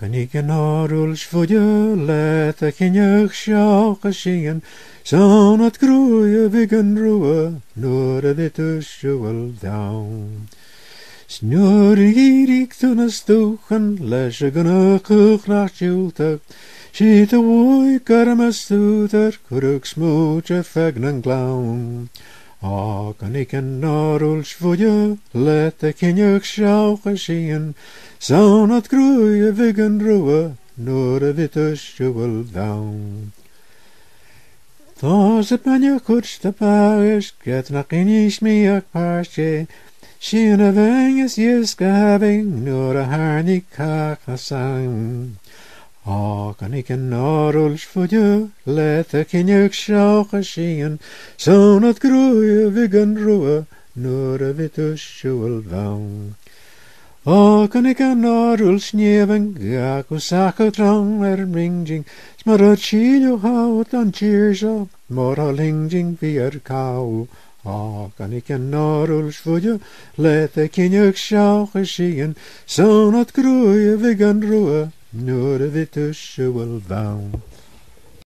Kan ik een orrels voor je laten, geen jeugd schaal geschien, zo'n het groeien wegen roeien, door de witte schuwel down. Snoerig ik toen een stoegen, lesje genoeg naar schulte, schiet de woei karme stoeter, kruk smootje vegnen clown. Kan ik een orrels voor je laten, geen jeugd schaal geschien, zo'n het groeien wegen roeien, door de witte schuwel down. Als het man je kortste paars, get nog in smeek paarsje, Schiene wenges jeske having, nur a harnig kaka sang. Kan ik een orrels voor je laten, geen jeugd schaal geschien, zo'n het groeien wegen roeien, nur de witte schuwel down. Kan ik een orrels neven, gak o sache trang ringing, smar chilio hout an cheersop, mor a lingjing vier kou. Kan ik een orrels voor je laten, geen jeugd schaal geschien, zo'n het groeien wegen roeien, nur de witte schuwel down.